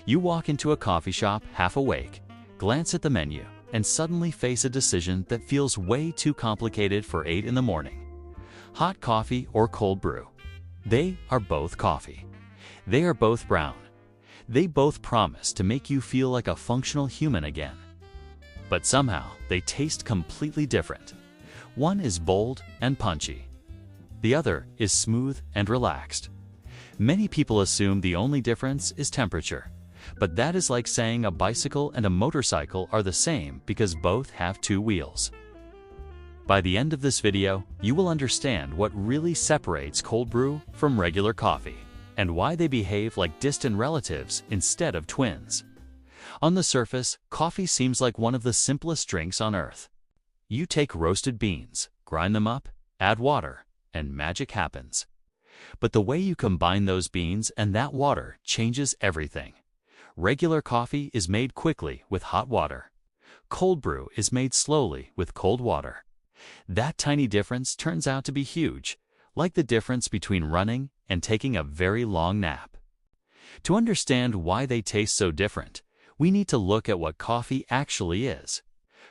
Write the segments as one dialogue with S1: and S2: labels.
S1: You walk into a coffee shop half awake, glance at the menu, and suddenly face a decision that feels way too complicated for 8 in the morning. Hot coffee or cold brew? They are both coffee. They are both brown. They both promise to make you feel like a functional human again. But somehow, they taste completely different. One is bold and punchy. The other is smooth and relaxed. Many people assume the only difference is temperature, but that is like saying a bicycle and a motorcycle are the same because both have 2 wheels. By the end of this video, you will understand what really separates cold brew from regular coffee, and why they behave like distant relatives instead of twins. On the surface, coffee seems like one of the simplest drinks on earth. You take roasted beans, grind them up, add water, and magic happens. But the way you combine those beans and that water changes everything. Regular coffee is made quickly with hot water. Cold brew is made slowly with cold water. That tiny difference turns out to be huge, like the difference between running and taking a very long nap. To understand why they taste so different, we need to look at what coffee actually is.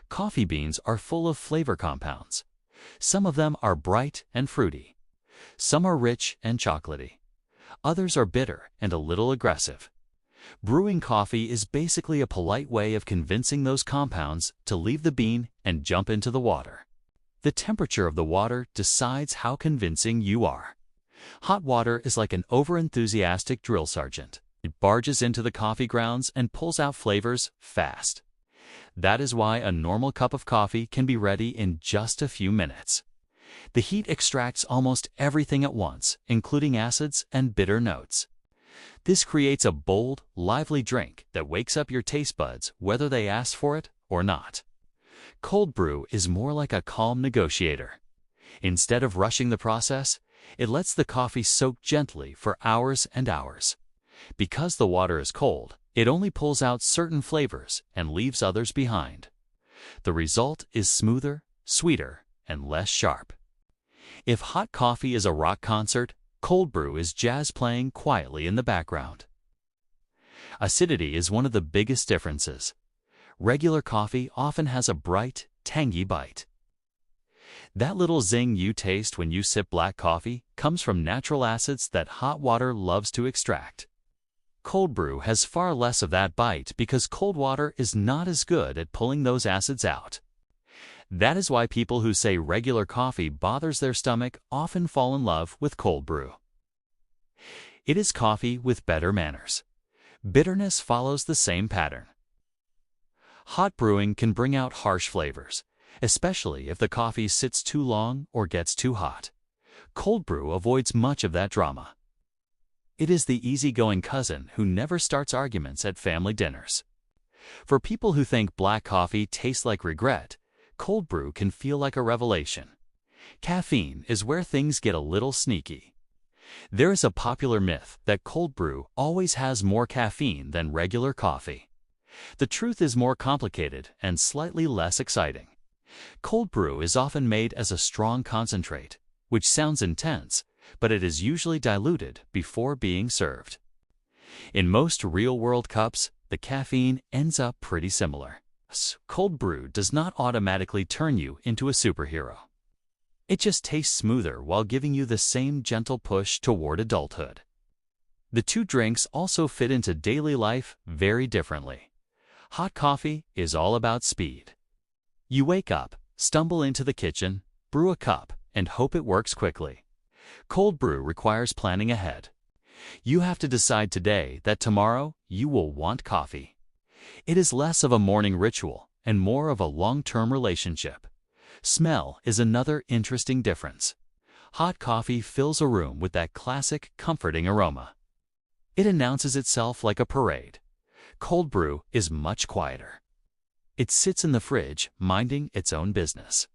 S1: Coffee beans are full of flavor compounds. Some of them are bright and fruity. Some are rich and chocolatey. Others are bitter and a little aggressive. Brewing coffee is basically a polite way of convincing those compounds to leave the bean and jump into the water. The temperature of the water decides how convincing you are. Hot water is like an overenthusiastic drill sergeant. It barges into the coffee grounds and pulls out flavors fast. That is why a normal cup of coffee can be ready in just a few minutes. The heat extracts almost everything at once, including acids and bitter notes. This creates a bold, lively drink that wakes up your taste buds whether they ask for it or not. Cold brew is more like a calm negotiator. Instead of rushing the process, it lets the coffee soak gently for hours and hours. Because the water is cold, it only pulls out certain flavors and leaves others behind. The result is smoother, sweeter, and less sharp. If hot coffee is a rock concert, cold brew is jazz playing quietly in the background. Acidity is one of the biggest differences. Regular coffee often has a bright, tangy bite. That little zing you taste when you sip black coffee comes from natural acids that hot water loves to extract. Cold brew has far less of that bite because cold water is not as good at pulling those acids out. That is why people who say regular coffee bothers their stomach often fall in love with cold brew. It is coffee with better manners. Bitterness follows the same pattern. Hot brewing can bring out harsh flavors, especially if the coffee sits too long or gets too hot. Cold brew avoids much of that drama. It is the easygoing cousin who never starts arguments at family dinners. For people who think black coffee tastes like regret, cold brew can feel like a revelation. Caffeine is where things get a little sneaky. There is a popular myth that cold brew always has more caffeine than regular coffee. The truth is more complicated and slightly less exciting. Cold brew is often made as a strong concentrate, which sounds intense, but it is usually diluted before being served. In most real-world cups, the caffeine ends up pretty similar. Cold brew does not automatically turn you into a superhero. It just tastes smoother while giving you the same gentle push toward adulthood. The two drinks also fit into daily life very differently. Hot coffee is all about speed. You wake up, stumble into the kitchen, brew a cup, and hope it works quickly. Cold brew requires planning ahead. You have to decide today that tomorrow you will want coffee. It is less of a morning ritual and more of a long-term relationship. Smell is another interesting difference. Hot coffee fills a room with that classic, comforting aroma. It announces itself like a parade. Cold brew is much quieter. It sits in the fridge, minding its own business.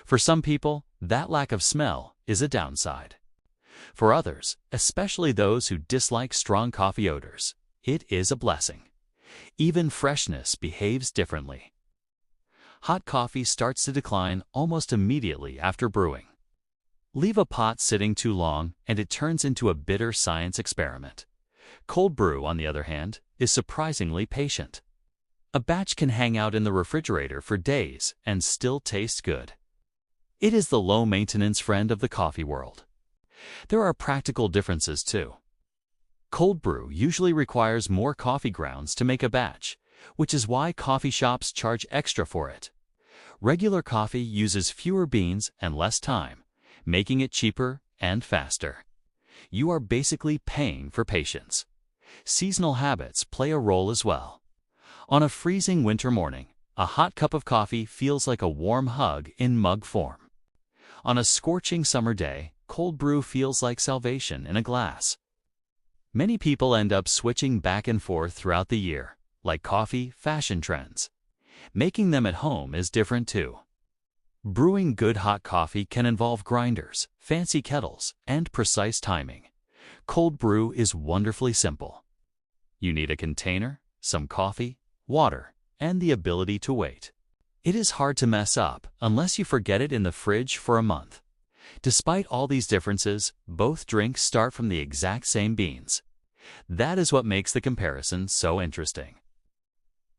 S1: For some people, that lack of smell is a downside. For others, especially those who dislike strong coffee odors, it is a blessing. Even freshness behaves differently. Hot coffee starts to decline almost immediately after brewing. Leave a pot sitting too long and it turns into a bitter science experiment. Cold brew, on the other hand, is surprisingly patient. A batch can hang out in the refrigerator for days and still taste good. It is the low-maintenance friend of the coffee world. There are practical differences too. Cold brew usually requires more coffee grounds to make a batch, which is why coffee shops charge extra for it. Regular coffee uses fewer beans and less time, making it cheaper and faster. You are basically paying for patience. Seasonal habits play a role as well. On a freezing winter morning, a hot cup of coffee feels like a warm hug in mug form. On a scorching summer day, cold brew feels like salvation in a glass. Many people end up switching back and forth throughout the year, like coffee fashion trends. Making them at home is different too. Brewing good hot coffee can involve grinders, fancy kettles, and precise timing. Cold brew is wonderfully simple. You need a container, some coffee, water, and the ability to wait. It is hard to mess up unless you forget it in the fridge for a month. Despite all these differences, both drinks start from the exact same beans. That is what makes the comparison so interesting.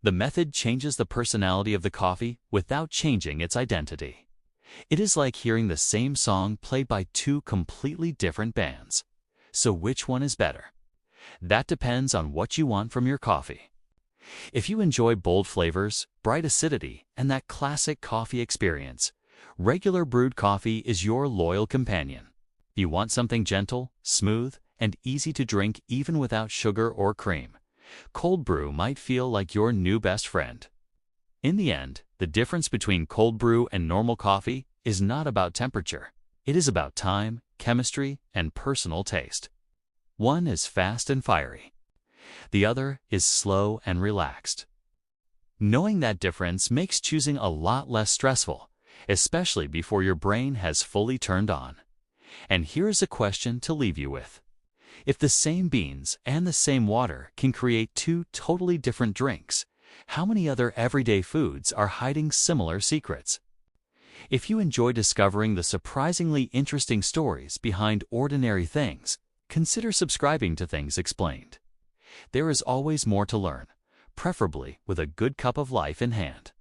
S1: The method changes the personality of the coffee without changing its identity. It is like hearing the same song played by two completely different bands. So which one is better? That depends on what you want from your coffee. If you enjoy bold flavors, bright acidity, and that classic coffee experience, regular brewed coffee is your loyal companion. If you want something gentle, smooth, and easy to drink even without sugar or cream, cold brew might feel like your new best friend. In the end, the difference between cold brew and normal coffee is not about temperature. It is about time, chemistry, and personal taste. One is fast and fiery. The other is slow and relaxed. Knowing that difference makes choosing a lot less stressful, especially before your brain has fully turned on. And here's a question to leave you with. If the same beans and the same water can create two totally different drinks, how many other everyday foods are hiding similar secrets? If you enjoy discovering the surprisingly interesting stories behind ordinary things, consider subscribing to Things Explained. There is always more to learn, preferably with a good cup of life in hand.